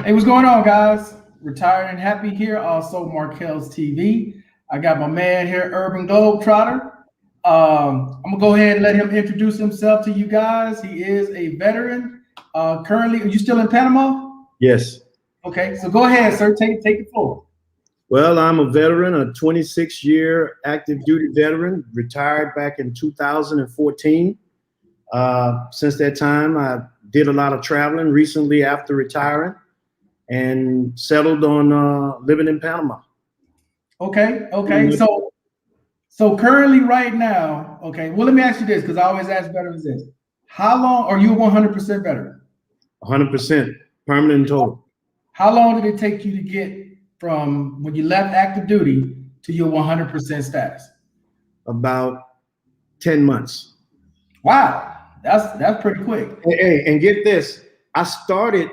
Hey, what's going on, guys? Retired and happy here. Also, Markel's TV. I got my man here, Urban Globetrotter. I'm gonna go ahead and let him introduce himself to you guys. He is a veteran. Currently, are you still in Panama? Yes. Okay, so go ahead, sir. Take the floor. Well, I'm a veteran, a 26-year active duty veteran, retired back in 2014. Since that time, I did a lot of traveling recently after retiring and settled on living in Panama. Okay. So currently, right now, okay. Well, let me ask you this because I always ask veterans this: How long are you a 100% veteran? 100% permanent and total. How long did it take you to get from when you left active duty to your 100% status? About 10 months. Wow, that's pretty quick. Hey, and get this. I started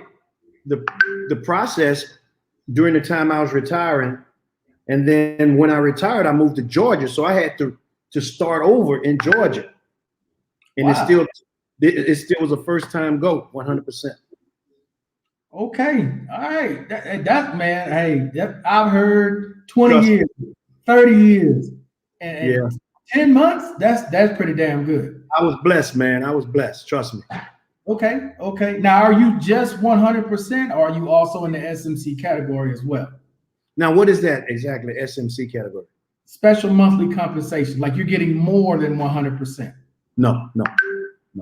the process during the time I was retiring. And then when I retired, I moved to Georgia. So I had to start over in Georgia. And Wow. it still was a first time go, 100%. Okay, all right. That man, hey, I've heard 20 Trust me. years, 30 years, Yeah. and 10 months. That's pretty damn good. I was blessed, man. I was blessed. Trust me. Okay. Now, are you just 100%, or are you also in the SMC category as well? Now, what is that exactly? SMC category? Special monthly compensation, like you're getting more than 100%. No.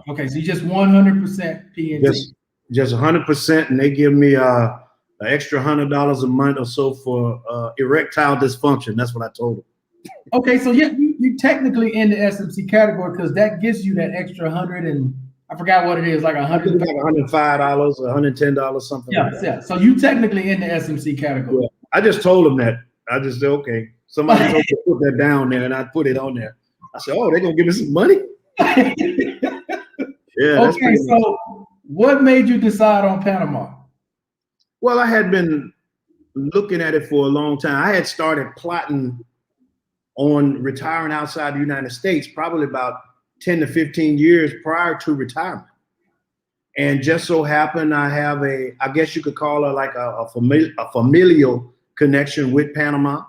Okay, so you just 100% PNT. Just 100%, and they give me an extra $100 a month or so for erectile dysfunction. That's what I told them. Okay, so yeah, you technically in the SMC category because that gives you that extra 100 and I forgot what it is, like I think 100. like $105 or $110, something like that. Yeah. So you technically in the SMC category. Yeah. I just told them that. I just said, okay. Somebody told me to put that down there, and I put it on there. I said, oh, they're gonna give me some money. Yeah. That's Okay, so what made you decide on Panama? well, I had been looking at it for a long time. I had started plotting on retiring outside the United States probably about 10 to 15 years prior to retirement. And just so happened, I have I guess you could call it like a familial connection with Panama.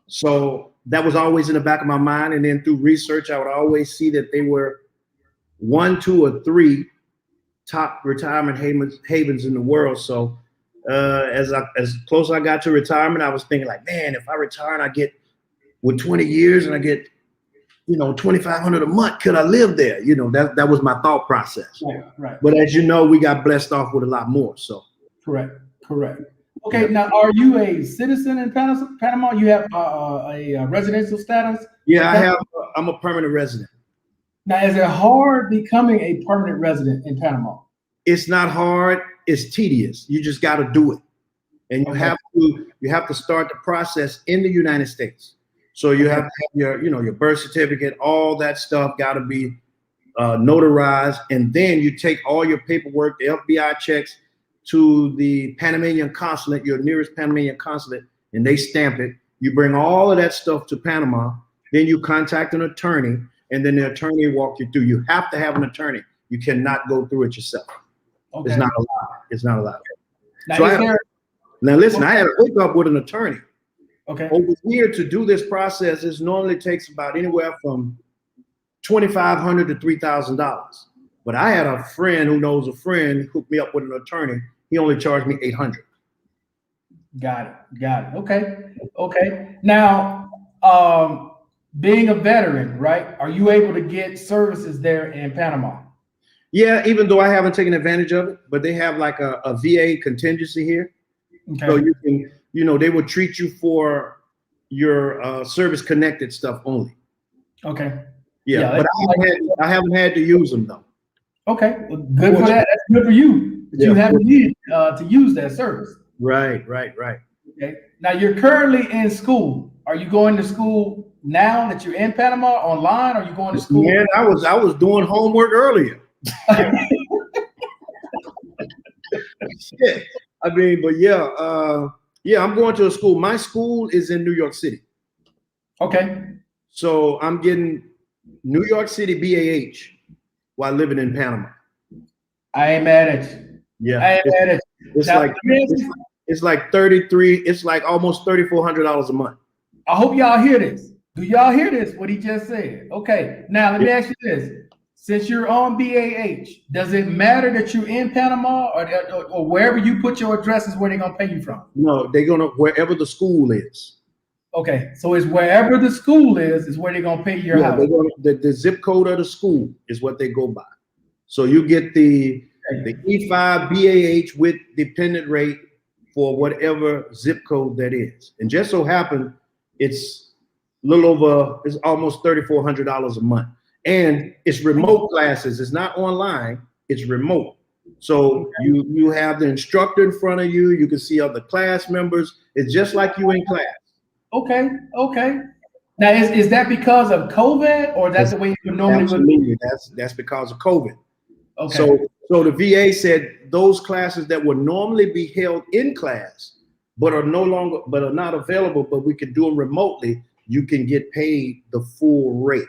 So that was always in the back of my mind. And then through research, I would always see that they were 1, 2, or 3 top retirement havens in the world. So as close as I got to retirement, I was thinking like, man, if I retire and I get with 20 years and I get, $2,500 a month, could I live there? That was my thought process. Right. But as you know, we got blessed off with a lot more. So Correct. Okay, Now are you a citizen in Panama? You have a residential status? Yeah, I'm a permanent resident. Now, is it hard becoming a permanent resident in Panama? It's not hard. It's tedious. You just got to do it, and you have to start the process in the United States. So you have to have your birth certificate, all that stuff got to be notarized, and then you take all your paperwork, the FBI checks to the Panamanian consulate, your nearest Panamanian consulate, and they stamp it. You bring all of that stuff to Panama, then you contact an attorney, and then the attorney walk you through. You have to have an attorney. You cannot go through it yourself. Okay. It's not allowed. Now, Now listen, I had a hookup with an attorney. Okay. Over here to do this process, it normally takes about anywhere from $2,500 to $3,000. But I had a friend who knows a friend hooked me up with an attorney. He only charged me $800. Got it. Okay. Now, being a veteran, right? Are you able to get services there in Panama? Yeah, even though I haven't taken advantage of it, but they have like a VA contingency here. Okay. So you can, they will treat you for your service connected stuff only. Okay. Yeah, but I haven't had to use them though. Okay, well, good for that. That's good for you. You haven't needed to use that service. Right. Okay. Now you're currently in school. Are you going to school now that you're in Panama online? Or are you going to school? Man, I was doing homework earlier. Shit. I mean, but I'm going to a school. My school is in New York City. Okay. So I'm getting New York City BAH while living in Panama. I ain't mad at you. Yeah. It's Now, like it's like 33. It's like almost $3,400 a month. I hope y'all hear this. Do y'all hear this? What he just said? Okay. Now let me ask you this: since you're on BAH, does it matter that you're in Panama or wherever you put your address is where they're gonna pay you from? No, they're gonna wherever the school is. Okay, so it's wherever the school is where they're gonna pay your house. The zip code of the school is what they go by. So you get the E5 BAH with dependent rate for whatever zip code that is. And just so happened, it's it's almost $3,400 a month. And it's remote classes. It's not online, it's remote. So you have the instructor in front of you, you can see other class members. It's just like you in class. Okay. Now is that because of COVID or that's the way you normally Absolutely. That's because of COVID. Okay. So the VA said those classes that would normally be held in class, but are not available, but we can do them remotely, you can get paid the full rate.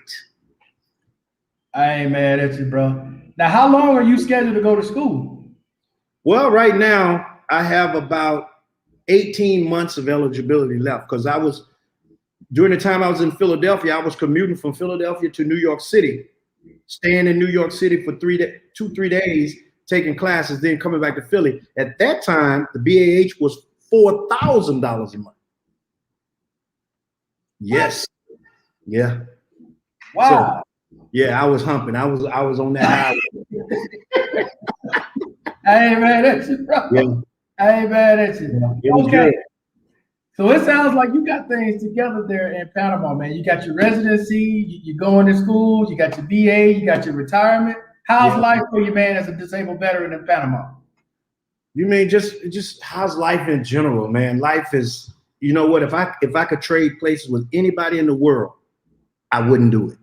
I ain't mad at you, bro. Now, how long are you scheduled to go to school? Well, right now I have about 18 months of eligibility left because during the time I was in Philadelphia, I was commuting from Philadelphia to New York City, staying in New York City for 3 days, taking classes, then coming back to Philly. At that time, the BAH was $4,000 a month. Yes. Yeah. Wow. So, yeah, I was humping. I was on that highway. I ain't mad at you, bro. Yeah. I ain't mad at you. Yeah, okay. Good. So it sounds like you got things together there in Panama, man. You got your residency, you're going to school, you got your BA, you got your retirement. How's life for you, man, as a disabled veteran in Panama? You mean just how's life in general, man? Life is, you know what? If I could trade places with anybody in the world, I wouldn't do it.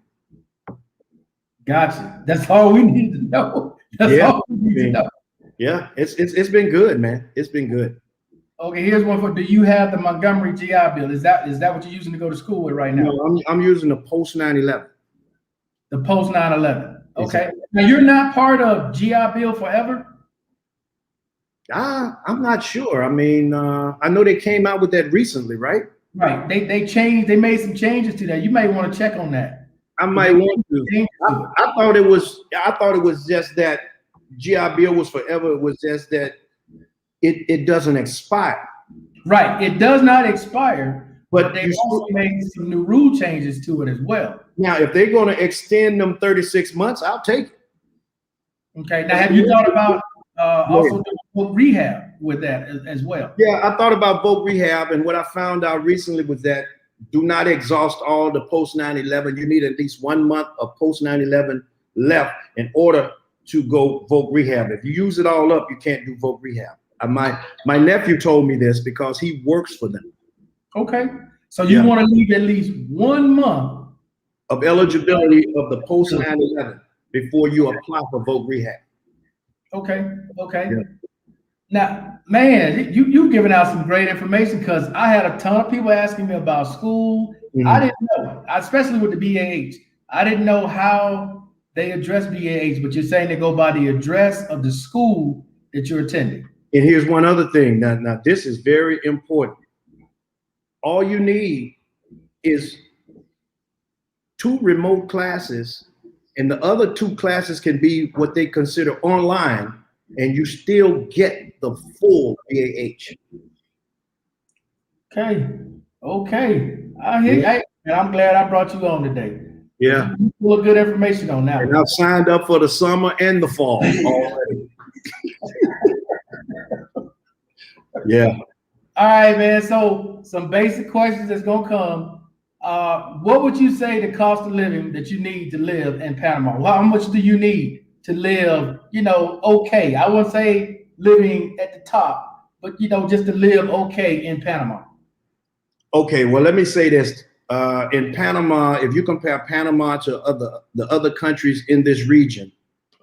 Gotcha. That's all we need to know. That's all we need to know. Yeah, it's been good, man. It's been good. Okay, here's one for. Do you have the Montgomery GI Bill? Is that what you're using to go to school with right now? No, I'm using the post 9/11. The post 9/11. Okay. Exactly. Now you're not part of GI Bill forever. I'm not sure. I mean, I know they came out with that recently, right? Right. They changed. They made some changes to that. You may want to check on that. I might want to. I thought it was just that GI Bill was forever. It was just that it doesn't expire. Right. It does not expire, but they also made some new rule changes to it as well. Now, if they're going to extend them 36 months, I'll take it. Okay. Now, have you thought about also doing Voc Rehab with that as well? Yeah, I thought about Voc Rehab, and what I found out recently was that do not exhaust all the post 9/11. You need at least 1 month of post 9/11 left in order to go Voc Rehab. If you use it all up, you can't do Voc Rehab. My nephew told me this because he works for them. Okay, so you want to leave at least 1 month of eligibility of the post 9/11 before you apply for Voc Rehab. Okay. Yeah. Now, man, you've given out some great information because I had a ton of people asking me about school. Mm-hmm. I didn't know, especially with the BAH. I didn't know how they address BAH, but you're saying they go by the address of the school that you're attending. And here's one other thing. Now this is very important. All you need is 2 remote classes, and the other 2 classes can be what they consider online, and you still get the full BAH. Okay. And I'm glad I brought you on today. Yeah. You full of good information on that. And I've signed up for the summer and the fall already. Yeah. All right, man. So some basic questions that's gonna come. What would you say the cost of living that you need to live in Panama? How much do you need to live, okay? I wouldn't say living at the top, but just to live okay in Panama. Okay, well, let me say this. In Panama, if you compare Panama to the other countries in this region,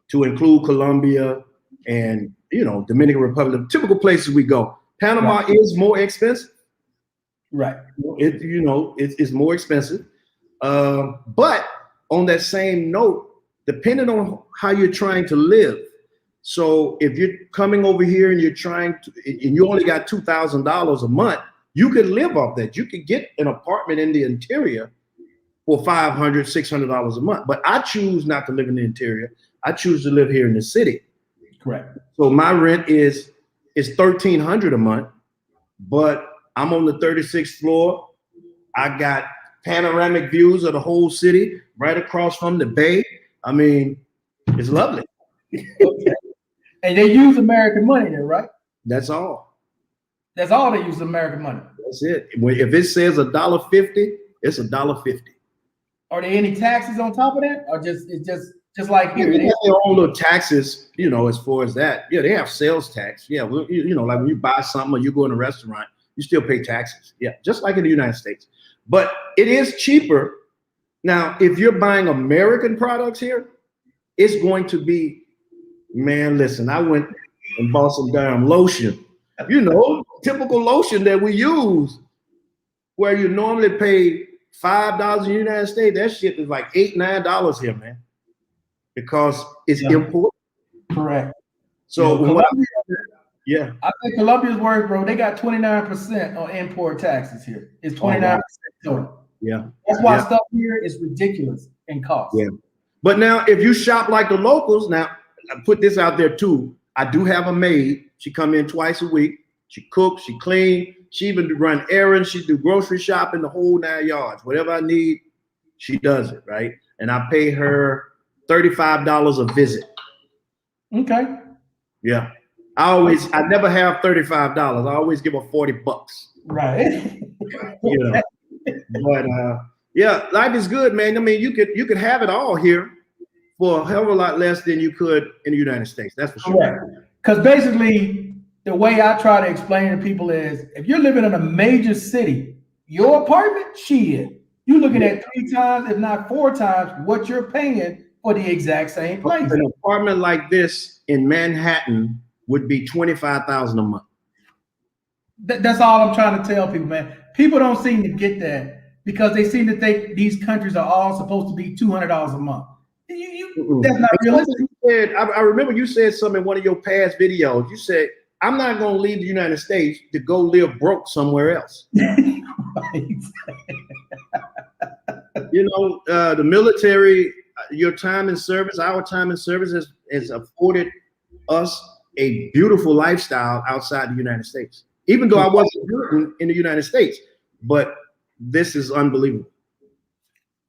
to include Colombia and Dominican Republic, typical places we go, Panama is more expensive. Right. It's more expensive. But on that same note, depending on how you're trying to live, So if you're coming over here and you're trying to, and you only got $2,000 a month, you could live off that. You could get an apartment in the interior for $500, $600 a month. But I choose not to live in the interior. I choose to live here in the city. Correct. So my rent is $1,300 a month, but I'm on the 36th floor. I got panoramic views of the whole city right across from the bay. I mean, it's lovely. Okay. And they use American money there, right? That's all. That's all they use American money. That's it. If it says $1.50, it's $1.50. Are there any taxes on top of that, or it's just like here? They have their own little taxes, you know, as far as that. Yeah, they have sales tax. Yeah, well, you know, like when you buy something or you go in a restaurant, you still pay taxes. Yeah, just like in the United States. But it is cheaper. Now, if you're buying American products here, it's going to be, man, listen, I went and bought some damn lotion. You know, typical lotion that we use, where you normally pay $5 in the United States. That shit is like $8, $9 here, man, because it's imported. Correct. So yeah, I think Colombia's worse, bro. They got 29% on import taxes here. It's 29% total. Yeah, that's why stuff here is ridiculous in cost. Yeah, but now if you shop like the locals, now I put this out there too. I do have a maid. She come in twice a week. She cooks, she clean. She even run errands. She do grocery shopping, the whole 9 yards. Whatever I need, she does it, right? And I pay her $35 a visit. Okay. Yeah. I never have $35. I always give her $40. Right. You know. But yeah, life is good, man. I mean, you could have it all here for a hell of a lot less than you could in the United States. That's for sure. Because basically, the way I try to explain to people is, if you're living in a major city, your apartment, you're looking at 3 times, if not 4 times, what you're paying for the exact same place. An apartment like this in Manhattan would be $25,000 a month. That's all I'm trying to tell people, man. People don't seem to get that because they seem to think these countries are all supposed to be $200 a month. That's not realistic. I remember you said something in one of your past videos. You said, I'm not going to leave the United States to go live broke somewhere else. Right. You know, the military, your time in service, our time in service has afforded us a beautiful lifestyle outside the United States. Even though I wasn't good in the United States, but this is unbelievable.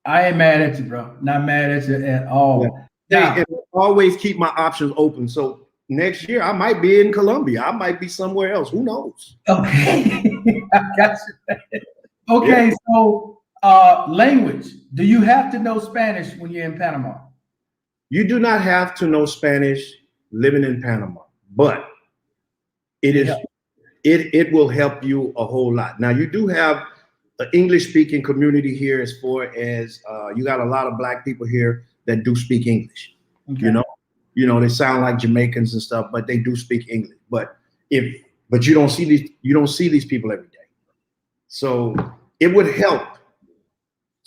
I ain't mad at you, bro. Not mad at you at all. Yeah. And always keep my options open. So next year I might be in Colombia. I might be somewhere else. Who knows? Okay. I got you. Okay, so language. Do you have to know Spanish when you're in Panama? You do not have to know Spanish living in Panama, but it will help you a whole lot. Now you do have an English-speaking community here, as far as you got a lot of Black people here that do speak English. Okay. You know, they sound like Jamaicans and stuff, but they do speak English. But you don't see these people every day. So it would help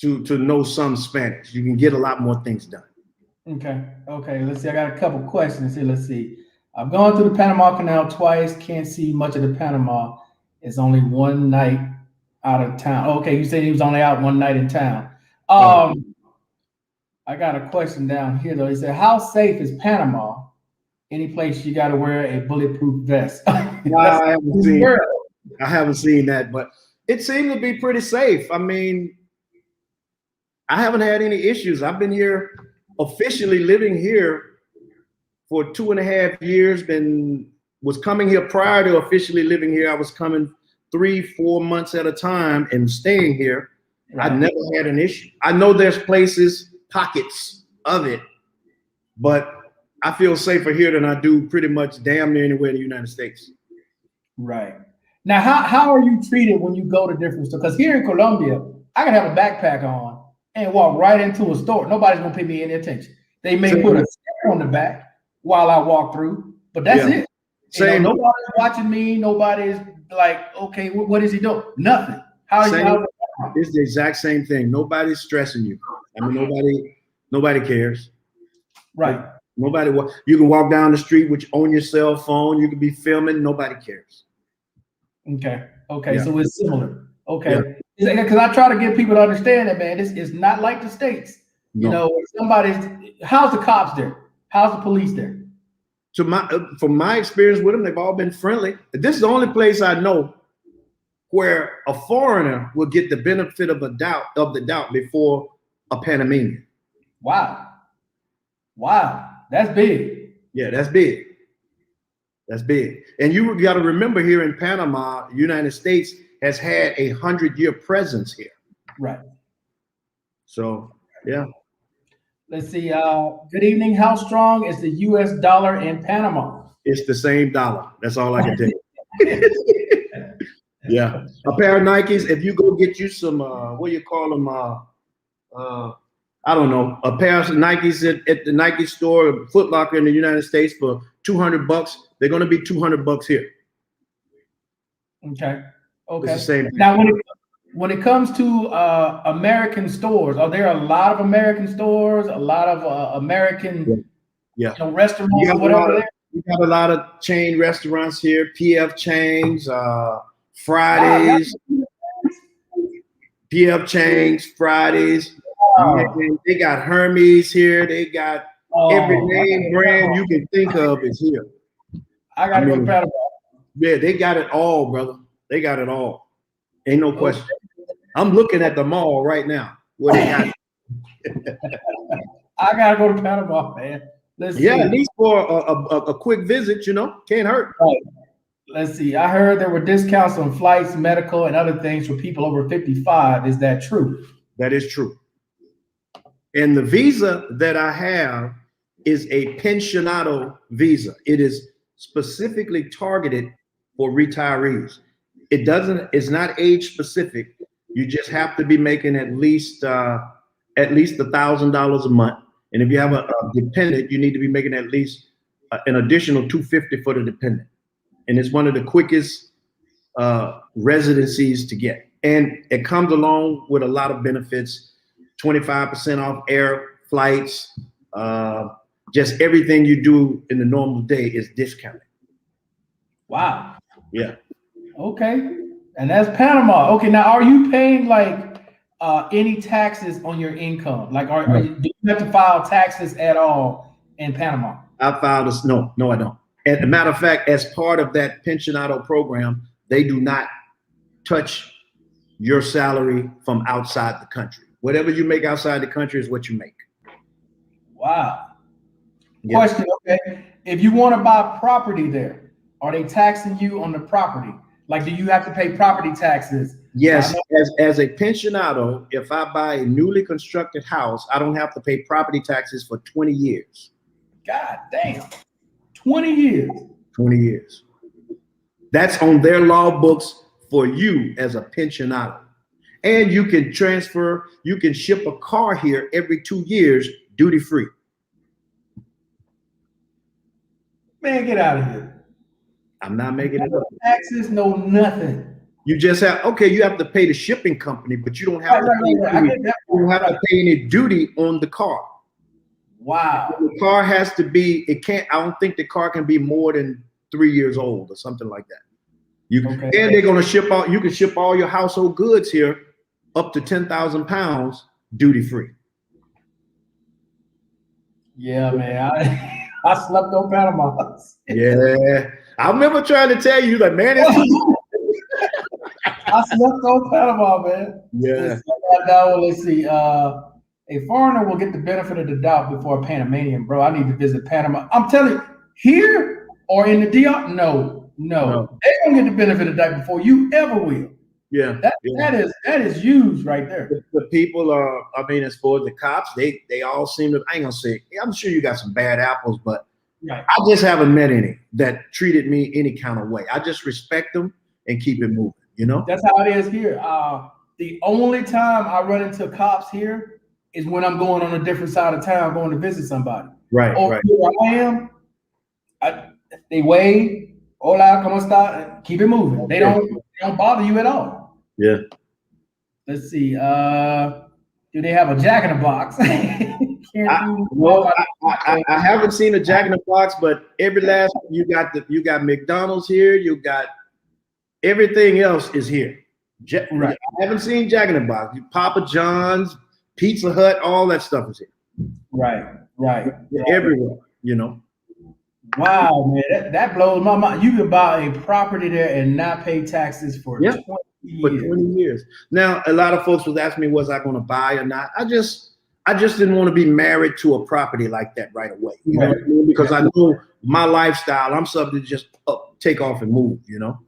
to know some Spanish. You can get a lot more things done. Okay. Let's see. I got a couple questions here. Let's see. I've gone through the Panama Canal twice. Can't see much of the Panama. It's only one night out of town. Okay, you said he was only out one night in town. I got a question down here though. He said, "How safe is Panama? Any place you got to wear a bulletproof vest?" I haven't seen that, but it seemed to be pretty safe. I mean, I haven't had any issues. I've been here officially living here for 2.5 years. Was coming here prior to officially living here. I was coming 3-4 months at a time and staying here. Right. I never had an issue. I know there's places, pockets of it, but I feel safer here than I do pretty much damn near anywhere in the United States. Right. Now, how are you treated when you go to different stores? Because here in Colombia, I can have a backpack on and walk right into a store. Nobody's gonna pay me any attention. They may put a sticker on the back while I walk through, but that's it. Same. Nobody's watching me. Nobody's like, okay, what is he doing? Nothing. It's the exact same thing. Nobody's stressing you. I mean, nobody cares. Right. Nobody. You can walk down the street on your cell phone. You can be filming. Nobody cares. Okay. Okay. Yeah. So it's similar. Okay. Because I try to get people to understand that, man. It's not like the States. No. You know, how's the cops there? How's the police there? From my experience with them, they've all been friendly. This is the only place I know where a foreigner will get the benefit of the doubt before a Panamanian. Wow. That's big. Yeah, that's big. That's big. And you got to remember, here in Panama, United States has had 100-year presence here. Right. So, yeah. Let's see. Good evening. How strong is the U.S. dollar in Panama? It's the same dollar. That's all I can tell you. Yeah. A pair of Nikes, if you go get you some, what do you call them? I don't know. A pair of Nikes at the Nike store, Foot Locker in the United States for $200, they're going to be $200 here. Okay. It's the same. Now, when it comes to American stores, are there a lot of American stores, a lot of American restaurants, or whatever? We got a lot of chain restaurants here, PF Chains, Fridays, PF Chains, Fridays. They got Hermes here. They got every name brand you can think of is here. I got to go to Panama. Yeah, they got it all, brother. They got it all. Ain't no question. I'm looking at the mall right now. What they got? I gotta go to Panama, man. Let's see. At least for a quick visit, can't hurt. Right. Let's see. I heard there were discounts on flights, medical, and other things for people over 55. Is that true? That is true. And the visa that I have is a pensionado visa. It is specifically targeted for retirees. It's not age specific. You just have to be making at least $1,000 a month. And if you have a dependent, you need to be making at least an additional $250 for the dependent. And it's one of the quickest residencies to get. And it comes along with a lot of benefits, 25% off air flights. Just everything you do in the normal day is discounted. Wow. Yeah. Okay. And that's Panama. Okay. Now, are you paying like any taxes on your income? Like, do you have to file taxes at all in Panama? I filed this. No, I don't. As a matter of fact, as part of that pensionado program, they do not touch your salary from outside the country. Whatever you make outside the country is what you make. Wow. Yeah. Question. Okay. If you want to buy property there, are they taxing you on the property? Like, do you have to pay property taxes? Yes. As a pensionado, if I buy a newly constructed house, I don't have to pay property taxes for 20 years. God damn. 20 years. 20 years. That's on their law books for you as a pensionado. And you can ship a car here every 2 years, duty free. Man, get out of here. I'm not making it up. Taxes, no nothing. You just you have to pay the shipping company, but you don't have to pay any duty on the car. Wow. The car has to be, I don't think the car can be more than 3 years old or something like that. And they're going to you can ship all your household goods here up to 10,000 pounds duty free. Yeah, man. I slept on Panama. Yeah. I remember trying to tell you that, man. I slept on Panama, man. Yeah. Let's see. A foreigner will get the benefit of the doubt before a Panamanian, bro. I need to visit Panama. I'm telling you, here or in the DR, no. They don't get the benefit of the doubt before you ever will. Yeah. That is huge right there. The people are, as far as the cops, they all seem to, I ain't gonna say, I'm sure you got some bad apples, but I just haven't met any that treated me any kind of way. I just respect them and keep it moving, That's how it is here. The only time I run into cops here is when I'm going on a different side of town, going to visit somebody. Right. Where I am, they wave, hola, ¿cómo está? Keep it moving. They don't bother you at all. Yeah. Let's see. Do they have a Jack in the Box? I haven't seen a Jack in the Box, but every last you got McDonald's here, you got everything else is here. Right. I haven't seen Jack in the Box. Papa John's, Pizza Hut, all that stuff is here. Right. Everywhere, you know. Wow, man, that blows my mind. You can buy a property there and not pay taxes for 20 for years. 20 years. Now, a lot of folks was asking me, was I going to buy or not? I just didn't want to be married to a property like that right away. You know what I mean? Because I know my lifestyle, I'm something to just take off and move, you know?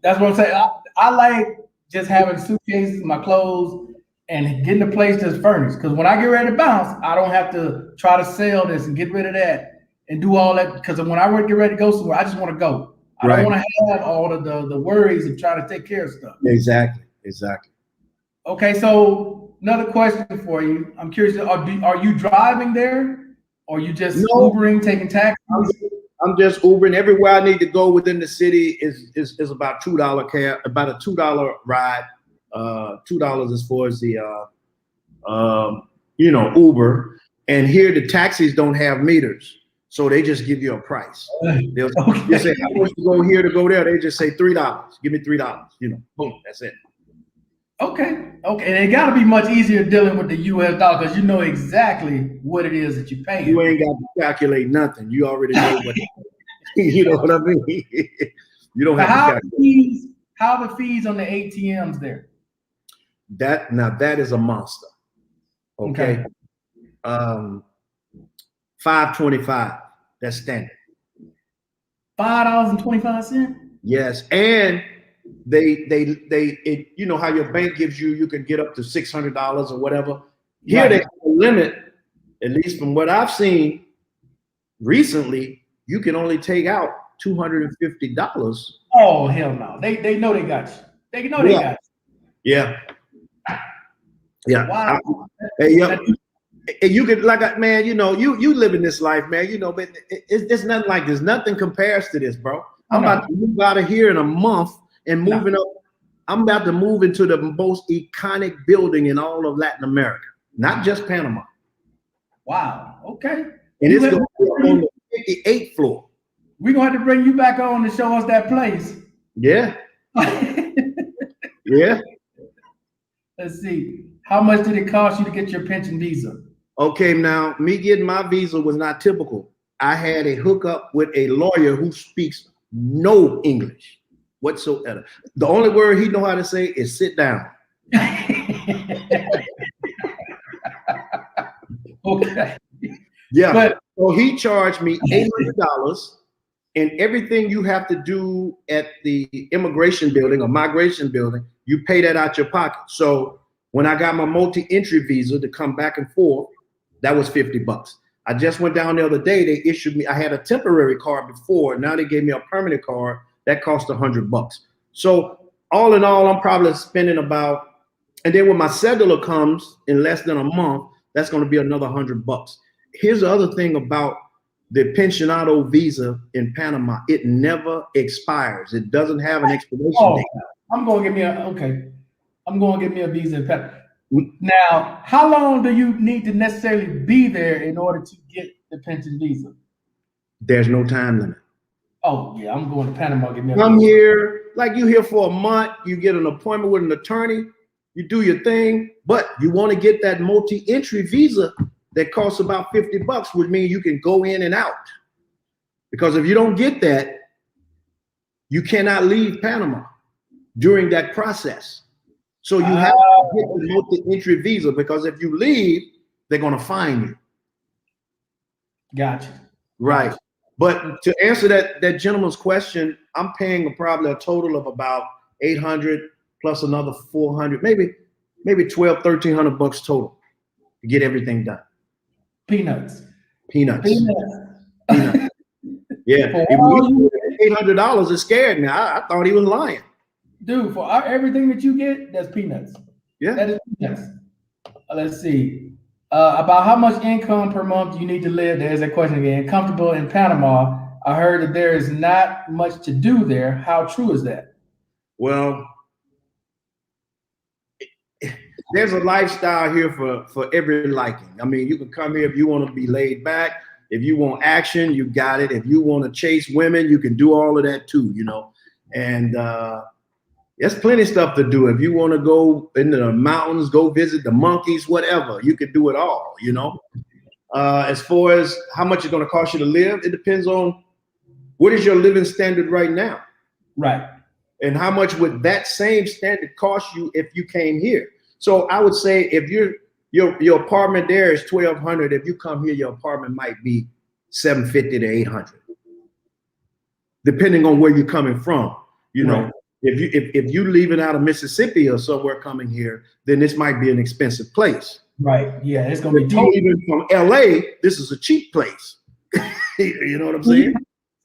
That's what I'm saying. I like just having suitcases, my clothes, and getting the place that's furnished. Because when I get ready to bounce, I don't have to try to sell this and get rid of that and do all that. Because when I get ready to go somewhere, I just want to go. I don't want to have all of the worries of trying to take care of stuff. Exactly. Okay, so another question for you. I'm curious, are you driving there? Or are you just Ubering, taking taxis? I'm just Ubering. Everywhere I need to go within the city is about $2 cab, about a $2 ride. $2 as far as the Uber. And here the taxis don't have meters, so they just give you a price. They'll say, "How much to go here to go there?" They just say $3. Give me $3. You know, boom, that's it. Okay. And it got to be much easier dealing with the U.S. dollar because you know exactly what it is that you're paying. You ain't got to calculate nothing. You already know what. You know what I mean? You don't have to calculate. How are the fees on the ATMs there? That is a monster. Okay. $5.25. That's standard. $5.25. Yes, and they you know how your bank gives you can get up to $600 or whatever. Here they have a limit, at least from what I've seen recently, you can only take out $250. Oh hell no! They know they got you. They know they got you. Yeah. Wow. And you could man, you know, you living this life, man. You know, but it's nothing like this. Nothing compares to this, bro. I'm about to move out of here in a month and moving up. I'm about to move into the most iconic building in all of Latin America, not just Panama. Wow. Okay. And it's going to be on the 58th floor. We're going to have to bring you back on to show us that place. Yeah. Yeah. Let's see. How much did it cost you to get your pension visa? Okay, now me getting my visa was not typical. I had a hookup with a lawyer who speaks no English whatsoever. The only word he know how to say is sit down. Okay. Yeah. So he charged me $800, and everything you have to do at the immigration building or migration building, you pay that out your pocket. So when I got my multi-entry visa to come back and forth, that was $50. I just went down the other day. They issued me. I had a temporary card before. Now they gave me a permanent card that cost $100. So all in all, I'm probably spending about. And then when my cellular comes in less than a month, that's going to be another $100. Here's the other thing about the pensionado visa in Panama: it never expires. It doesn't have an expiration date. I'm going to get me a visa in Panama. Now, how long do you need to necessarily be there in order to get the pension visa? There's no time limit. Oh yeah, I'm going to Panama. Get me a I'm here, like you here for a month. You get an appointment with an attorney. You do your thing, but you want to get that multi-entry visa that costs about $50, which means you can go in and out. Because if you don't get that, you cannot leave Panama during that process. So you have to get the multi-entry visa, because if you leave, they're going to fine you. Gotcha. Right. But to answer that gentleman's question, I'm paying probably a total of about $800 plus another $400, maybe $1,200, $1,300 total to get everything done. Peanuts. Yeah. $800, it scared me. I thought he was lying. Dude, for everything that you get, that's peanuts. Yeah. That is peanuts. Let's see. About how much income per month you need to live? There's that question again. Comfortable in Panama. I heard that there is not much to do there. How true is that? Well, there's a lifestyle here for every liking. I mean, you can come here if you want to be laid back. If you want action, you got it. If you want to chase women, you can do all of that too, you know. And there's plenty of stuff to do. If you want to go into the mountains, go visit the monkeys, whatever, you can do it all, you know. As far as how much it's going to cost you to live, it depends on what is your living standard right now. Right. And how much would that same standard cost you if you came here? So I would say if your apartment there is $1,200, if you come here, your apartment might be $750 to $800, depending on where you're coming from. You know, right. if you leaving out of Mississippi or somewhere coming here, then this might be an expensive place. Right. Yeah, it's gonna If be you leaving from LA, this is a cheap place. You know what I'm saying?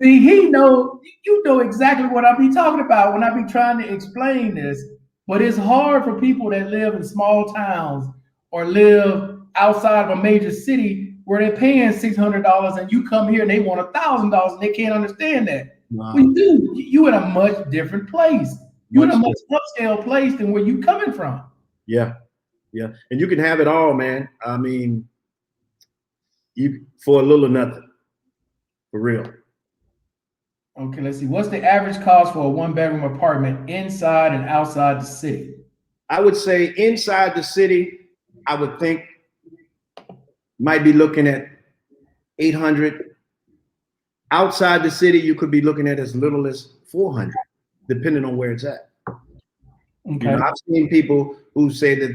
See, you know exactly what I be talking about when I be trying to explain this. But it's hard for people that live in small towns or live outside of a major city where they're paying $600 and you come here and they want $1,000 and they can't understand that. Wow. Well, you in a much different place. You're in a much upscale place than where you coming from. Yeah, yeah, and you can have it all, man. I mean, you for a little or nothing, for real. Okay, let's see. What's the average cost for a one-bedroom apartment inside and outside the city? I would say inside the city, I would think might be looking at 800. Outside the city, you could be looking at as little as 400, depending on where it's at. Okay. You know, I've seen people who say that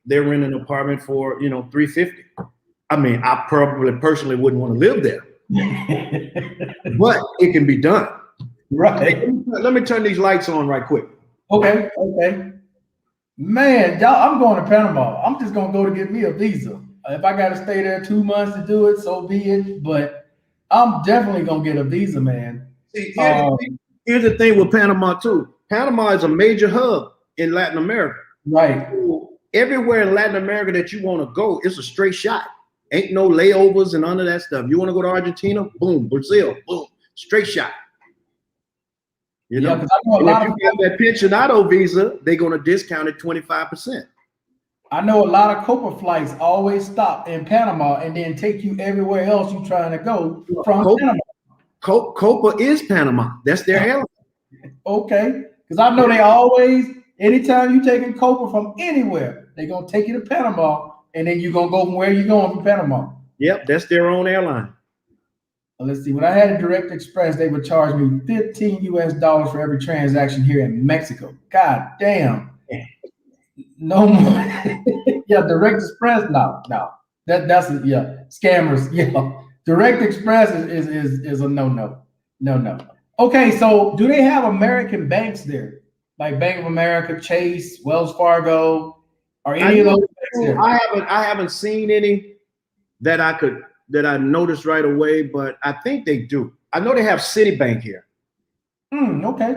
they're renting an apartment for, you know, $350. I mean, I probably personally wouldn't want to live there. But it can be done. Right. Let me turn these lights on right quick. Okay. Man, y'all, I'm going to Panama. I'm just gonna go to get me a visa. If I gotta stay there 2 months to do it, so be it. But I'm definitely gonna get a visa, man. See, here's the thing with Panama too. Panama is a major hub in Latin America. Right. Everywhere in Latin America that you want to go, it's a straight shot. Ain't no layovers and none of that stuff. You want to go to Argentina? Boom. Brazil? Boom. Straight shot. You know, because I know a lot if you have that pensionado visa, they're going to discount it 25%. I know a lot of Copa flights always stop in Panama and then take you everywhere else you're trying to go from Panama. Copa is Panama. That's their airline. Okay. Because I know they always, anytime you taking Copa from anywhere, they're going to take you to Panama and then you're going to go from where you're going from Panama. Yep, that's their own airline. Well, let's see. When I had a Direct Express, they would charge me $15 US for every transaction here in Mexico. God damn. No more. Yeah, Direct Express. No. That's scammers. Yeah, Direct Express is a no. Okay, so do they have American banks there, like Bank of America, Chase, Wells Fargo, or any of those banks there? I haven't seen any that I noticed right away, but I think they do. I know they have Citibank here. Okay.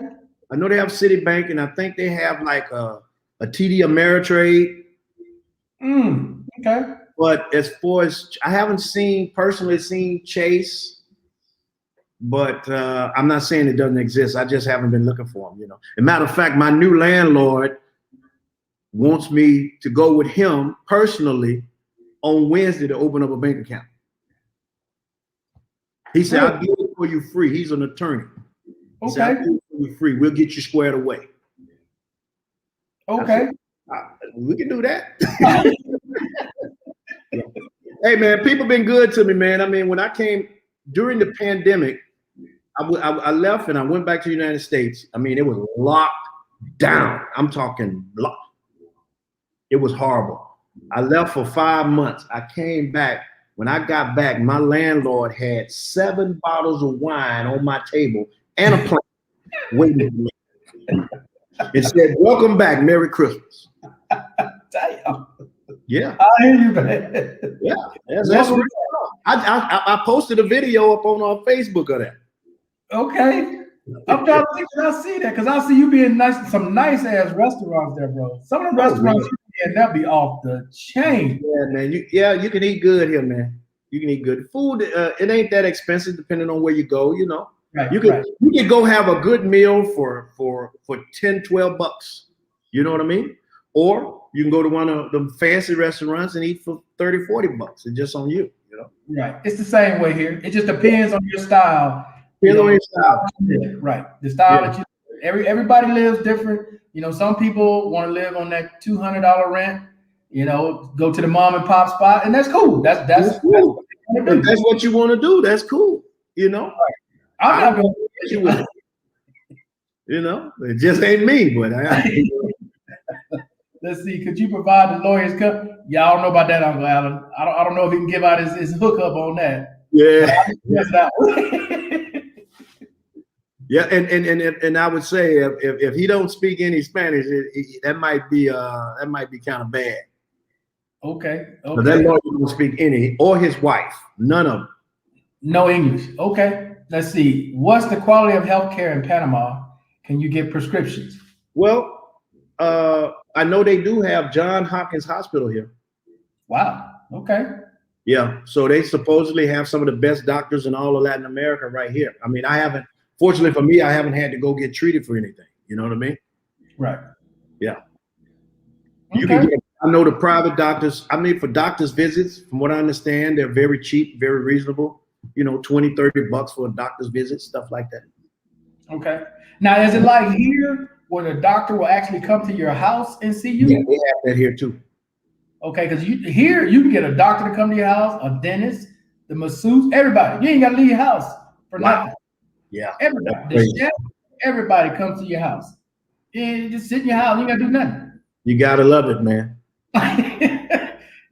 I know they have Citibank, and I think they have like a TD Ameritrade. Okay. But as far as I haven't personally seen Chase, but I'm not saying it doesn't exist. I just haven't been looking for them, you know. As a matter of fact, my new landlord wants me to go with him personally on Wednesday to open up a bank account. He said, I'll do it for you free. He's an attorney. He said, I'll do it for you free. We'll get you squared away. Okay. We can do that. Hey, man, people been good to me, man. I mean, when I came during the pandemic, I left and I went back to the United States. I mean, it was locked down. I'm talking locked. It was horrible. I left for 5 months. I came back. When I got back, my landlord had 7 bottles of wine on my table and a plant waiting for me. It said, "Welcome back, Merry Christmas." Damn. Yeah. I hear you, man. Yeah. That's what I posted a video up on our Facebook of that. Okay. I'm trying to think when I see that because I see you being nice, some nice ass restaurants there, bro. Some of the restaurants you be in, they'll be off the chain. Yeah, man. You can eat good here, man. You can eat good food. It ain't that expensive depending on where you go, you know. Right, you can go have a good meal for 10, 12 bucks. You know what I mean? Or you can go to one of the fancy restaurants and eat for 30, 40 bucks. It's just on you, you Right. It's the same way here. It just depends on your style. Depends on your style. Right. The style that you everybody lives different. Some people want to live on that $200 rent, go to the mom and pop spot, and that's cool. That's cool. If that's what you want to do, that's cool. Right. I'm not going to with it. It just ain't me, but let's see. Could you provide the lawyer's cut? Yeah, I don't know about that, Uncle Alan. I don't know if he can give out his hookup on that. Yeah. Yeah, and I would say if he don't speak any Spanish, that might be kind of bad. Okay. But that lawyer don't speak any, or his wife, none of them. No English. Okay. Let's see. What's the quality of healthcare in Panama? Can you get prescriptions? Well, I know they do have Johns Hopkins Hospital here. Wow. Okay. Yeah. So they supposedly have some of the best doctors in all of Latin America right here. I mean, fortunately for me, I haven't had to go get treated for anything. You know what I mean? Right. Yeah. Okay. I know the private doctors, for doctor's visits, from what I understand, they're very cheap, very reasonable. $20, $30 for a doctor's visit, stuff like that. Okay. Now, is it like here where the doctor will actually come to your house and see you? Yeah, they have that here too. Okay, because here you can get a doctor to come to your house, a dentist, the masseuse, everybody. You ain't got to leave your house for nothing. Yeah. Everybody. The chef, everybody comes to your house. You just sit in your house. You ain't got to do nothing. You got to love it, man.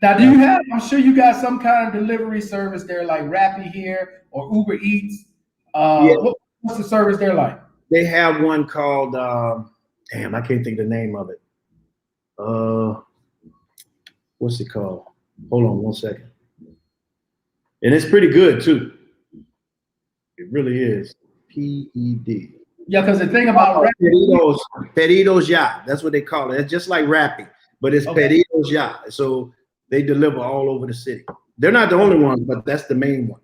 Now, do you have, I'm sure you got some kind of delivery service there like Rappi here or Uber Eats. What's the service there like? They have one called, I can't think the name of it. What's it called? Hold on 1 second. And it's pretty good too. It really is. PED. Yeah, because the thing about Pedidos Ya. That's what they call it. It's just like Rappi, but it's Pedidos Ya. So they deliver all over the city. They're not the only one, but that's the main one.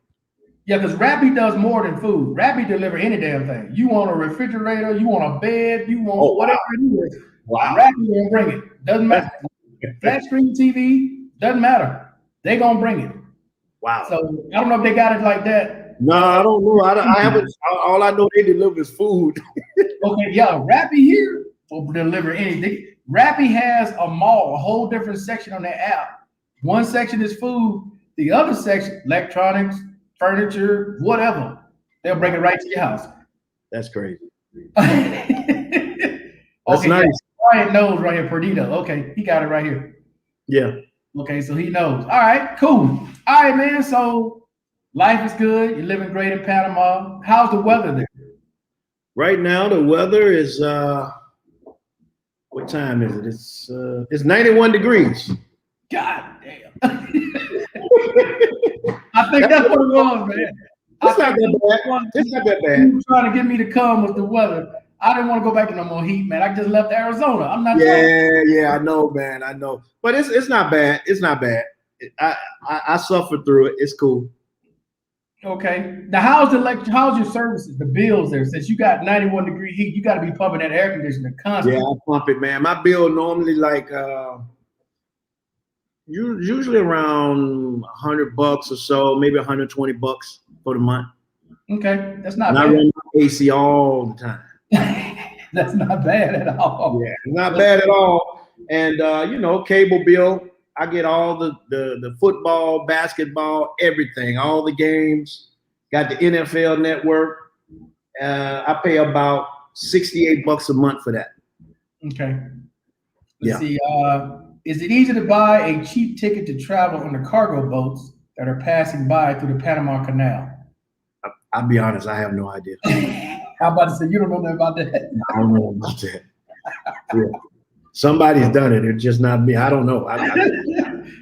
Yeah, because Rappi does more than food. Rappi deliver any damn thing. You want a refrigerator, you want a bed, you want whatever it is. Wow. Rappi will bring it. Doesn't matter. Flat screen TV, doesn't matter. They gonna bring it. Wow. So I don't know if they got it like that. No, I don't know. I haven't. All I know they deliver is food. Okay, yeah, Rappi here will deliver anything. Rappi has a mall, a whole different section on their app. One section is food. The other section, electronics, furniture, whatever. They'll bring it right to your house. That's crazy. That's nice. Brian knows right here, Perdido. Okay, he got it right here. Yeah. Okay, so he knows. All right, cool. All right, man. So life is good. You're living great in Panama. How's the weather there? Right now, the weather is what time is it? It's 91 degrees. God damn. I think that's what it was, man. It's not that bad. It's not that bad. You were trying to get me to come with the weather. I didn't want to go back to no more heat, man. I just left Arizona. I'm not. Yeah, I know, man. I know, but it's not bad. It's not bad. I suffered through it. It's cool. Okay. Now, how's your services, the bills there? Since you got 91 degree heat, you got to be pumping that air conditioner constantly. Yeah, I pump it, man. My bill normally like usually around $100 or so, maybe $120 for the month. Okay, that's not bad. I run my AC all the time. That's not bad at all. Yeah, not bad at all. And cable bill. I get all the football, basketball, everything, all the games. Got the NFL network. I pay about $68 a month for that. Okay. Let's see. Is it easy to buy a cheap ticket to travel on the cargo boats that are passing by through the Panama Canal? I'll be honest, I have no idea. How about to say you don't know nothing about that? I don't know about that. Yeah. Somebody's done it. It's just not me. I don't know.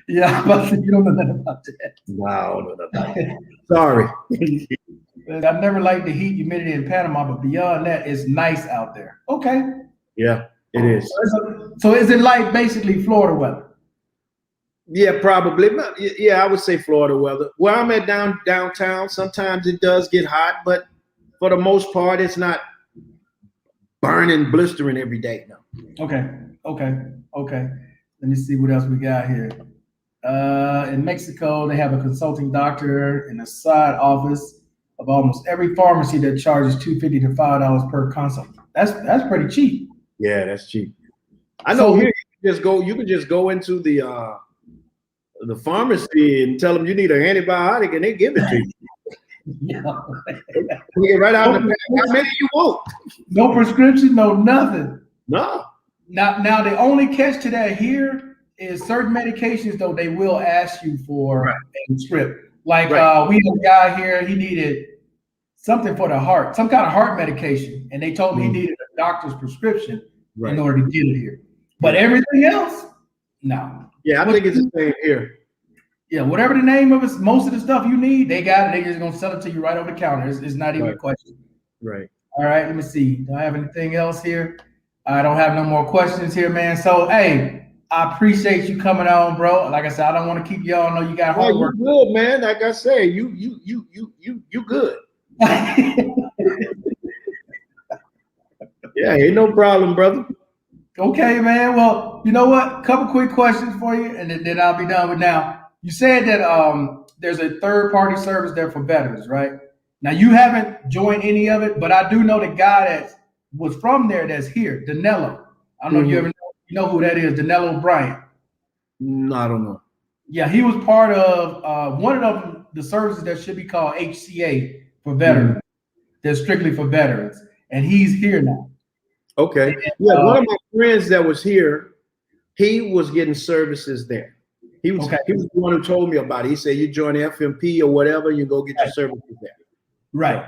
Yeah, I'm about to say you don't know nothing about that. No, I don't know nothing about that. Sorry. I've never liked the heat, humidity in Panama, but beyond that, it's nice out there. Okay. Yeah, it is. So is it like basically Florida weather? Yeah, probably. Yeah, I would say Florida weather. Where I'm at downtown, sometimes it does get hot, but for the most part, it's not burning, blistering every day. No. Okay. Let me see what else we got here. In Mexico, they have a consulting doctor in a side office of almost every pharmacy that charges $2.50 to $5 per consult. That's pretty cheap. Yeah, that's cheap. I know So here you can just go into the pharmacy and tell them you need an antibiotic and they give it to you. yeah. You get right out of the pack. How many you want? No prescription, no nothing. No. Now the only catch to that here is certain medications though they will ask you for a script. Like we had a guy here, he needed something for the heart, some kind of heart medication, and they told me he needed a doctor's prescription in order to get it here. But everything else, no. Yeah, I think it's the same here. Yeah, whatever the name of it, most of the stuff you need, they got it. They just gonna sell it to you right over the counter. It's not even a question. Right. All right, let me see. Do I have anything else here? I don't have no more questions here, man. So, hey, I appreciate you coming on, bro. Like I said, I don't want to keep y'all. I know you got hard work. You good, man. Like I said, you good. Yeah, ain't no problem, brother. Okay, man. Well, you know what? Couple quick questions for you, and then I'll be done with now. You said that there's a third-party service there for veterans, right? Now, you haven't joined any of it, but I do know the guy that was from there that's here, Danilo. I don't know if you ever know who that is, Danilo Bryant. No, I don't know. Yeah, he was part of one of the services that should be called HCA for veterans. They're strictly for veterans, and he's here now. Okay. Yeah, one of my friends that was here, he was getting services there. He was the one who told me about it. He said, you join FMP or whatever, you go get your services there. Right.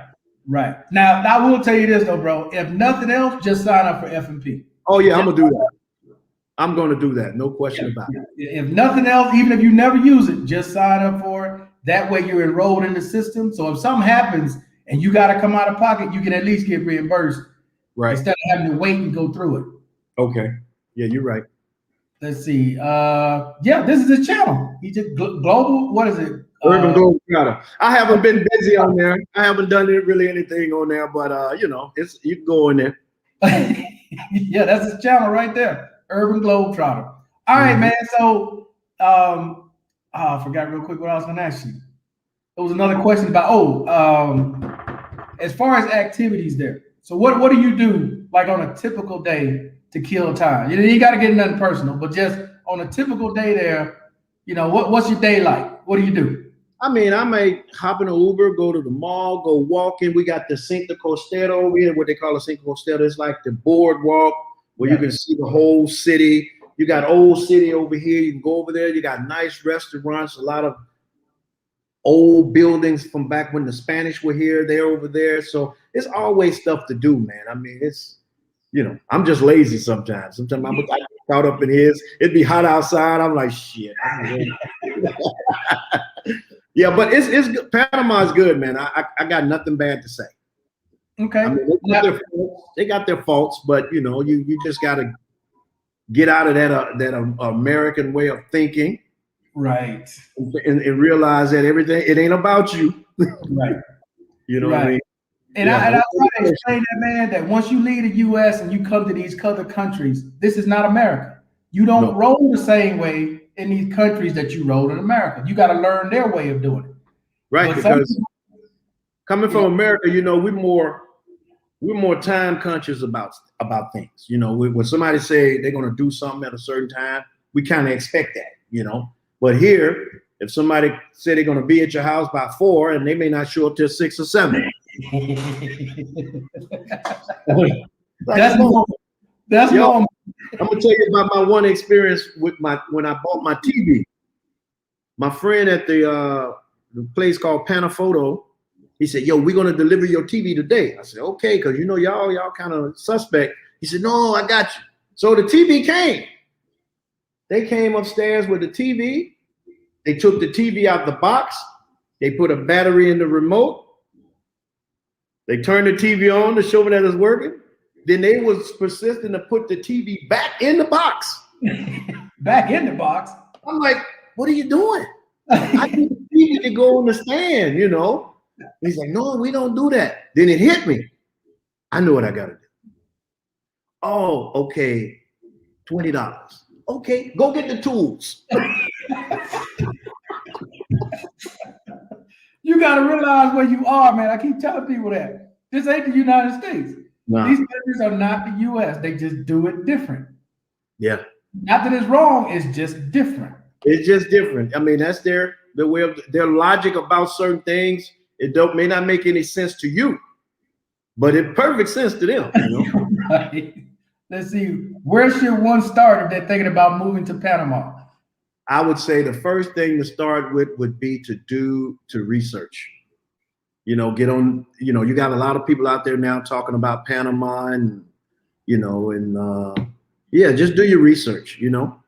Now, I will tell you this though, bro. If nothing else, just sign up for FMP. Oh yeah, I'm gonna do that. I'm gonna do that. No question about it. If nothing else, even if you never use it, just sign up for it. That way you're enrolled in the system. So if something happens and you got to come out of pocket, you can at least get reimbursed. Right. Instead of having to wait and go through it. Okay. Yeah, you're right. Let's see. Yeah, this is his channel. He just global. What is it? Urban Gold Cutter. I haven't been busy on there. I haven't done really anything on there, but you know, you can go in there. Yeah, that's his channel right there. Urban Globetrotter. All right, man. So I forgot real quick what I was gonna ask you. There was another question about as far as activities there. So what do you do like on a typical day to kill time? You got to get nothing personal, but just on a typical day there, you know, what's your day like? What do you do? I mean, I may hop in an Uber, go to the mall, go walking. We got the Cinco Costero over here, what they call a Cinco Costero. It's like the boardwalk where you can see the whole city. You got Old City over here. You can go over there. You got nice restaurants, a lot of old buildings from back when the Spanish were here. They're over there. So it's always stuff to do, man. I mean, it's, you know, I'm just lazy sometimes. Sometimes I get caught up in his. It'd be hot outside. I'm like, shit. Yeah, but it's good. Panama is good, man. I got nothing bad to say. Okay. I mean, they got their faults, but you know, you just got to get out of that American way of thinking, right? And realize that it ain't about you, right? You know what I mean? And I try to explain that, man, that once you leave the U.S. and you come to these other countries, this is not America. You don't roll the same way in these countries that you roll in America. You got to learn their way of doing it. Right, but because coming from America, you know, we're more time conscious about things. You know, when somebody say they're going to do something at a certain time, we kind of expect that, you know. But here, if somebody said they're going to be at your house by 4 and they may not show up till 6 or 7. That's normal. I'm gonna tell you about my one experience with when I bought my TV. My friend at the place called Panafoto, he said, "Yo, we're gonna deliver your TV today." I said, "Okay," because you know y'all kind of suspect. He said, "No, I got you." So the TV came. They came upstairs with the TV. They took the TV out the box. They put a battery in the remote. They turned the TV on to show me that it's working. Then they was persistent to put the TV back in the box. Back in the box? I'm like, what are you doing? I need the TV to go on the stand, you know? He's like, no, we don't do that. Then it hit me. I knew what I got to do. Oh, okay, $20. Okay, go get the tools. You got to realize where you are, man. I keep telling people that. This ain't the United States. No. These countries are not the US. They just do it different. Yeah. Not that it's wrong, it's just different. It's just different. I mean, that's the way of their logic about certain things. It may not make any sense to you, but it perfect sense to them. You know? Right. Let's see. Where should one start if they're thinking about moving to Panama? I would say the first thing to start with would be to research. You know, get on. You know, you got a lot of people out there now talking about Panama, and yeah, just do your research. You know,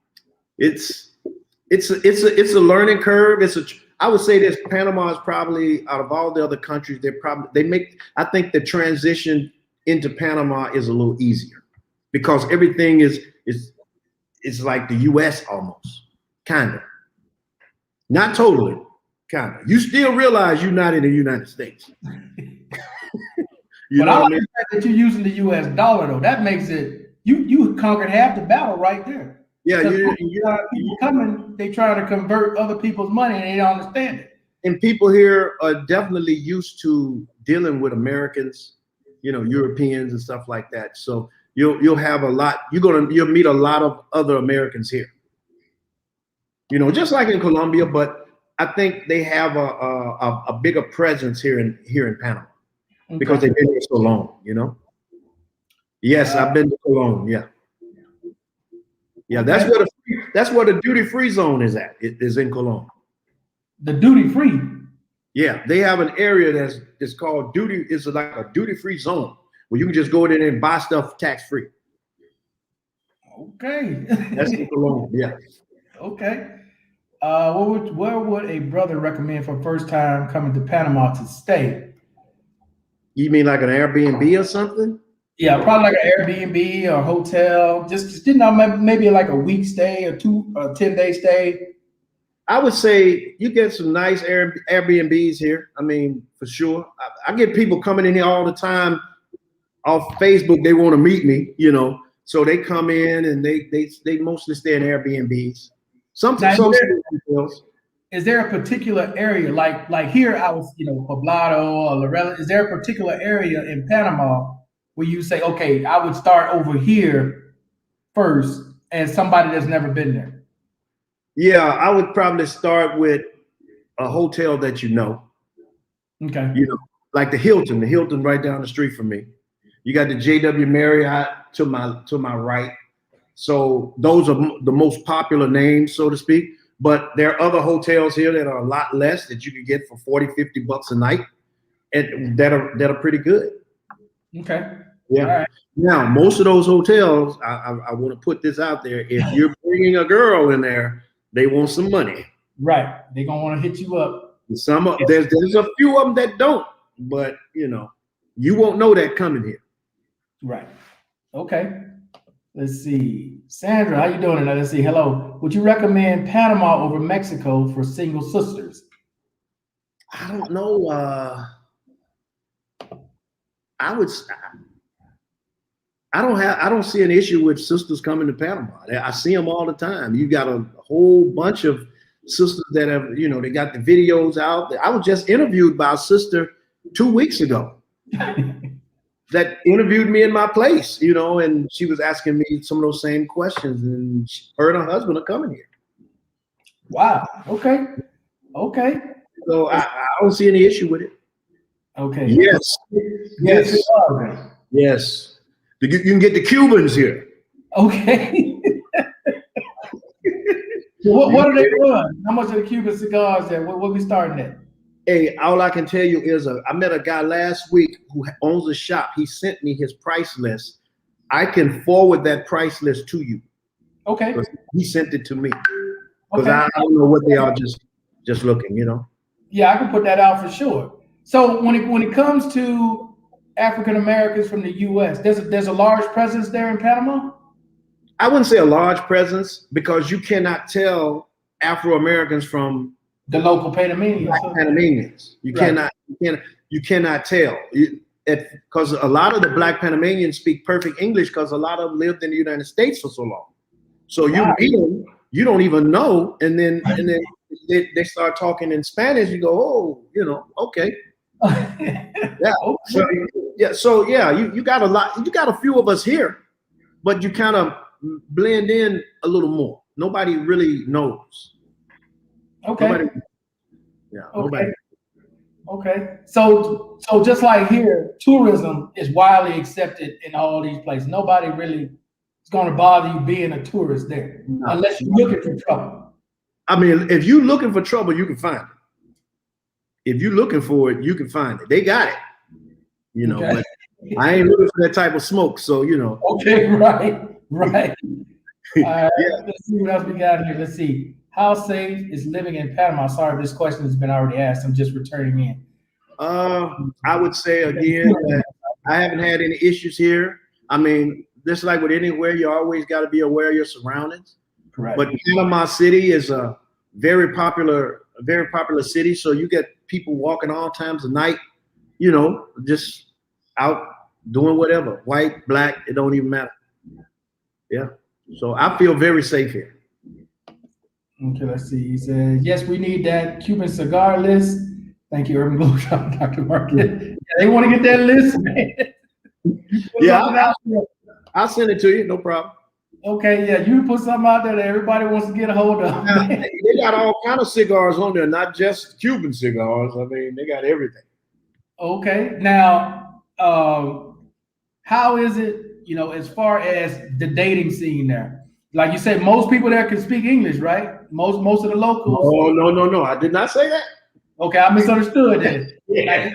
it's a learning curve. I would say this: Panama is probably, out of all the other countries, I think the transition into Panama is a little easier because everything is like the US almost, kind of. Not totally, kind of. You still realize you're not in the United States. But I like the fact that you're using the US dollar, though. That makes it, you conquered half the battle right there. Yeah, people coming, they trying to convert other people's money and they don't understand it. And people here are definitely used to dealing with Americans, you know, Europeans and stuff like that. So you'll have a lot. You'll meet a lot of other Americans here. You know, just like in Colombia, but I think they have a bigger presence here in Panama because they've been here so long. You know. Yes, I've been to Cologne. Yeah. Yeah, that's where the duty-free zone is at. It is in Cologne. The duty-free? Yeah, they have an area it's called duty. It's like a duty-free zone where you can just go in there and buy stuff tax-free. Okay. That's in Cologne. Yeah. Okay. Where would a brother recommend for first time coming to Panama to stay? You mean like an Airbnb or something? Yeah, probably like an Airbnb or a hotel. Just didn't know, maybe like a week stay or 10-day stay. I would say you get some nice Airbnbs here. I mean, for sure. I get people coming in here all the time off Facebook. They want to meet me, you know. So they come in and they mostly stay in Airbnbs. Is there a particular area like here? I was, Poblado or Lorella. Is there a particular area in Panama where you say, okay, I would start over here first as somebody that's never been there? Yeah, I would probably start with a hotel that you know. Okay. You know, like the Hilton right down the street from me. You got the JW Marriott to my right. So those are the most popular names, so to speak. But there are other hotels here that are a lot less that you can get for $40-50 a night, and that are pretty good. Okay. Yeah. Right. Now, most of those hotels, I want to put this out there. If you're bringing a girl in there, they want some money. Right. They're gonna want to hit you up. There's a few of them that don't, but you won't know that coming here. Right. Okay. Let's see. Sandra, how you doing tonight? Let's see. Hello. Would you recommend Panama over Mexico for single sisters? I don't know. I don't see an issue with sisters coming to Panama. I see them all the time. You got a whole bunch of sisters that have, they got the videos out. I was just interviewed by a sister 2 weeks ago that interviewed me in my place, and she was asking me some of those same questions, and her and her husband are coming here. Wow. Okay. Okay. So I don't see any issue with it. Okay. Yes. Yes. Yes. You can get the Cubans here. Okay. What are they doing? How much are the Cuban cigars there? What we starting at? Hey, all I can tell you is I met a guy last week who owns a shop. He sent me his price list. I can forward that price list to you. Okay. He sent it to me. Because I don't know what they are just looking, Yeah, I can put that out for sure. So when it comes to African Americans from the U.S., there's a large presence there in Panama? I wouldn't say a large presence because you cannot tell Afro Americans from the local Panamanians. Panamanians. You cannot tell. Because a lot of the Black Panamanians speak perfect English because a lot of them lived in the United States for so long. So you you don't even know, and then they start talking in Spanish. You go, oh, okay, yeah. So you got a lot. You got a few of us here, but you kind of blend in a little more. Nobody really knows. Okay. Nobody, nobody. Okay. So just like here, tourism is widely accepted in all these places. Nobody really is going to bother you being a tourist there, unless you're looking for trouble. I mean, if you're looking for trouble, you can find it. If you're looking for it, you can find it. They got it, but I ain't looking for that type of smoke. So, Okay, right. Yeah. Let's see what else we got here. Let's see. How safe is living in Panama? Sorry, this question has been already asked. I'm just returning in. I would say again that I haven't had any issues here. I mean, just like with anywhere, you always got to be aware of your surroundings. Correct. But Panama City is a very popular city. So you get people walking all times of night, just out doing whatever, white, black, it don't even matter. Yeah. So I feel very safe here. Okay, let's see. He says, yes, we need that Cuban cigar list. Thank you, Urban Globetrotter, Dr. Marquez. Yeah, they want to get that list, man. Yeah, I'll send it to you. No problem. Okay, yeah, you put something out there that everybody wants to get a hold of. Now, they got all kind of cigars on there, not just Cuban cigars. I mean, they got everything. Okay, now, how is it, as far as the dating scene there? Like you said, most people there can speak English, right? Most of the locals. Oh, no. I did not say that. Okay, I misunderstood then. Yeah.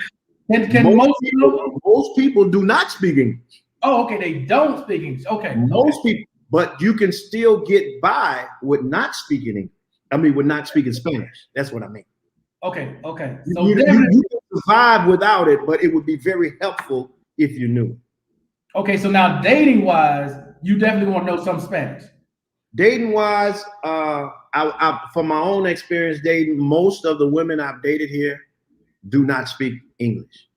Can most people do not speak English. Oh, okay, they don't speak English. Okay. Most people, but you can still get by with not speaking English. I mean, with not speaking Spanish. That's what I mean. Okay. So you can survive without it, but it would be very helpful if you knew. Okay, so now dating wise, you definitely want to know some Spanish. Dating wise, I from my own experience dating, most of the women I've dated here do not speak English.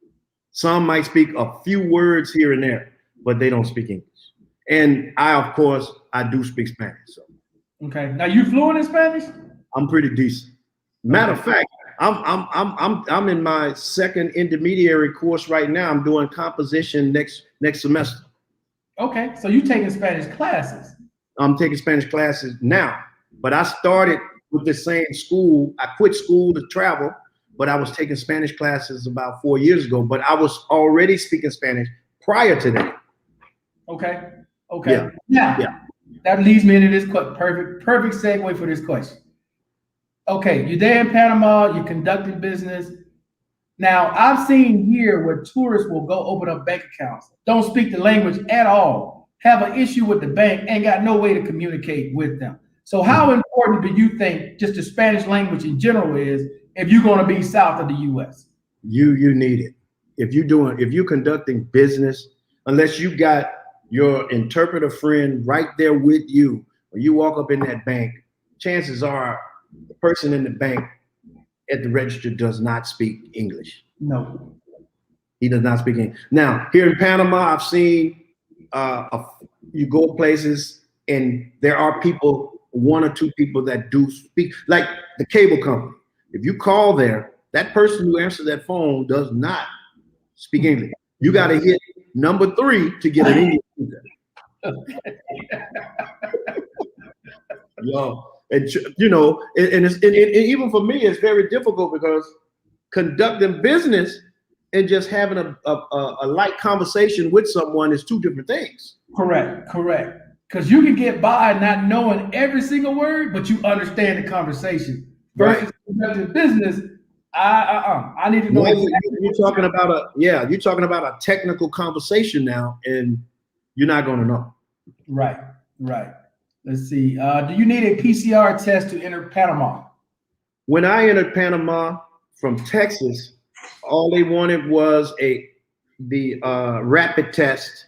Some might speak a few words here and there, but they don't speak English. And of course, I do speak Spanish. So. Okay. Now you fluent in Spanish? I'm pretty decent. Matter of fact, I'm in my second intermediary course right now. I'm doing composition next semester. Okay, so you taking Spanish classes? I'm taking Spanish classes now, but I started with the same school. I quit school to travel, but I was taking Spanish classes about 4 years ago. But I was already speaking Spanish prior to that. Okay. Yeah. Now, that leads me into this perfect segue for this question. Okay, you're there in Panama, you're conducting business. Now, I've seen here where tourists will go open up bank accounts, don't speak the language at all, have an issue with the bank, and got no way to communicate with them. So how important do you think just the Spanish language in general is if you're going to be south of the U.S.? You need it. If you're conducting business, unless you got your interpreter friend right there with you, when you walk up in that bank, chances are the person in the bank at the register does not speak English. No. He does not speak English. Now, here in Panama, I've seen you go places and there are people, one or two people that do speak, like the cable company. If you call there, that person who answers that phone does not speak English. You got to hit number 3 to get an English speaker. And even for me, it's very difficult because conducting business and just having a light conversation with someone is two different things. Correct. Because you can get by not knowing every single word, but you understand the conversation. Versus conducting business, I need to know. You're talking about a technical conversation now, and you're not going to know. Right. Let's see. Do you need a PCR test to enter Panama? When I entered Panama from Texas, all they wanted was the rapid test.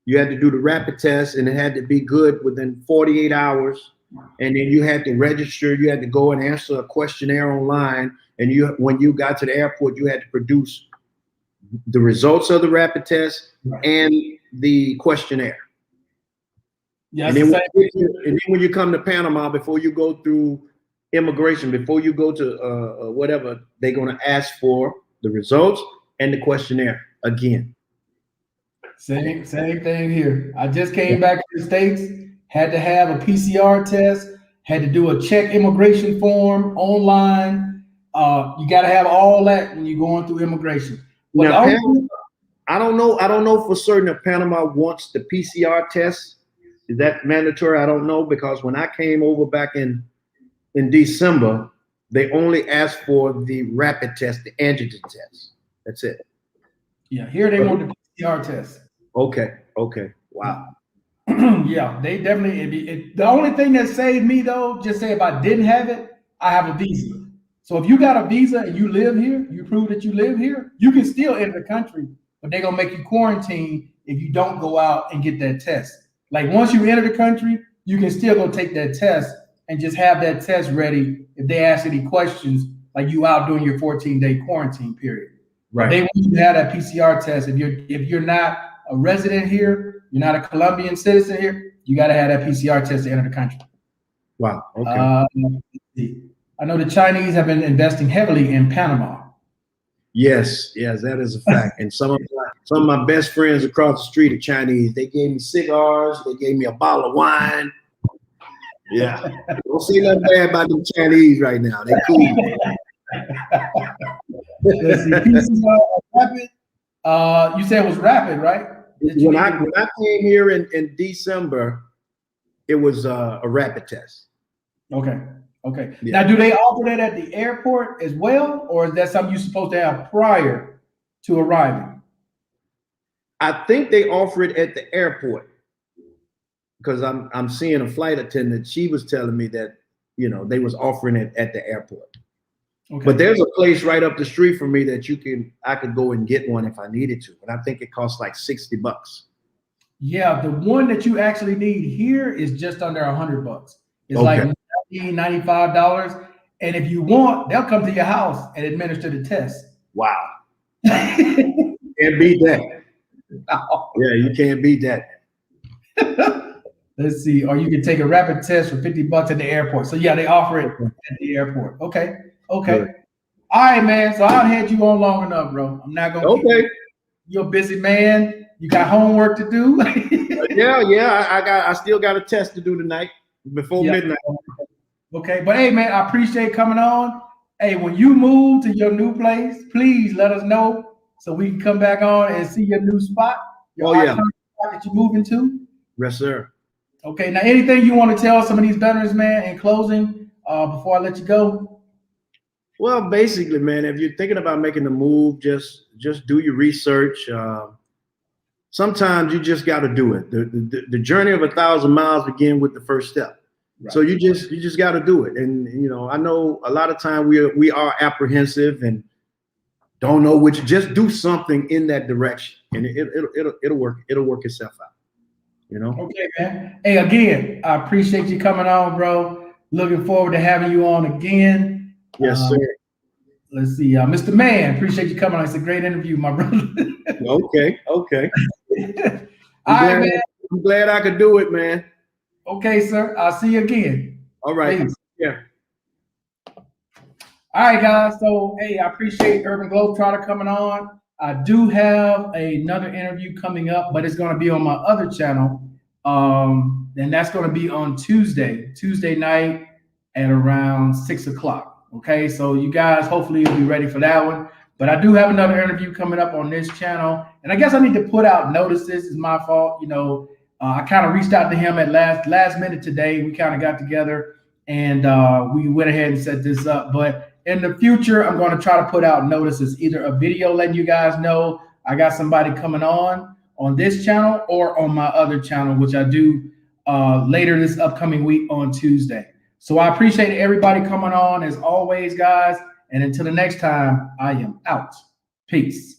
You had to do the rapid test, and it had to be good within 48 hours. And then you had to register. You had to go and answer a questionnaire online. And when you got to the airport, you had to produce the results of the rapid test and the questionnaire. Yeah, And it's then, the same. and then when you come to Panama, before you go through immigration, before you go to whatever, they're going to ask for the results and the questionnaire again. Same thing here. I just came back to the States, had to have a PCR test, had to do a check immigration form online. You got to have all that when you're going through immigration. But Now, the Panama, I don't know for certain if Panama wants the PCR test. Is that mandatory? I don't know, because when I came over back in December, they only asked for the rapid test, the antigen test. That's it. yeah, here they want the PCR test. Okay. Wow. Yeah, they definitely. The only thing that saved me though, just say if I didn't have it, I have a visa. So if you got a visa and you live here, you prove that you live here, you can still enter the country, but they're gonna make you quarantine if you don't go out and get that test. Like once you enter the country, you can still go take that test and just have that test ready if they ask any questions, like you out doing your 14-day quarantine period. Right. They want you to have that PCR test. If you're not a resident here, you're not a Colombian citizen here, you got to have that PCR test to enter the country. Wow. Okay. I know the Chinese have been investing heavily in Panama. Yes, that is a fact. And some of my best friends across the street are Chinese. They gave me cigars. They gave me a bottle of wine. Yeah. Don't say nothing bad about them Chinese right now. They cool. Let's see, PCR rapid. You said it was rapid, right? When I came here in December, it was a rapid test. Okay. Yeah. Now, do they offer that at the airport as well, or is that something you're supposed to have prior to arriving? I think they offer it at the airport, because I'm seeing a flight attendant. She was telling me that they was offering it at the airport. Okay. But there's a place right up the street from me that I could go and get one if I needed to, but I think it costs like $60. Yeah, the one that you actually need here is just under $100. It's like $95. And if you want, they'll come to your house and administer the test. Wow. Can't beat that. No. Yeah, you can't beat that. Let's see. Or you can take a rapid test for $50 at the airport. So yeah, they offer it at the airport. Okay. Good. All right, man. So I'll had you on long enough, bro. I'm not gonna keep you. You're a busy man. You got homework to do. Yeah. I still got a test to do tonight before midnight. Okay, but hey, man, I appreciate coming on. Hey, when you move to your new place, please let us know so we can come back on and see your new spot. Spot that you're moving to. Yes, sir. Okay, now anything you want to tell some of these veterans, man, in closing, before I let you go? Well, basically, man, if you're thinking about making the move, just do your research. Sometimes you just got to do it. The journey of 1,000 miles begins with the first step. Right. So you just got to do it. And I know a lot of time we are apprehensive and don't know which. Just do something in that direction, and it'll work. It'll work itself out. Okay, man. Hey, again, I appreciate you coming on, bro. Looking forward to having you on again. Yes, sir. Let's see, Mr. Man, appreciate you coming on. It's a great interview, my brother. Okay. I'm glad I could do it, man. Okay, sir. I'll see you again. All right. Thanks. Yeah. All right, guys. So, hey, I appreciate Urban Globetrotter coming on. I do have another interview coming up, but it's going to be on my other channel. And that's going to be on Tuesday night at around 6 o'clock. Okay, so you guys hopefully will be ready for that one. But I do have another interview coming up on this channel. And I guess I need to put out notices. It's my fault. I kind of reached out to him at last minute today. We kind of got together and we went ahead and set this up. But in the future, I'm going to try to put out notices, either a video letting you guys know I got somebody coming on this channel or on my other channel, which I do later this upcoming week on Tuesday. So I appreciate everybody coming on as always, guys. And until the next time, I am out. Peace.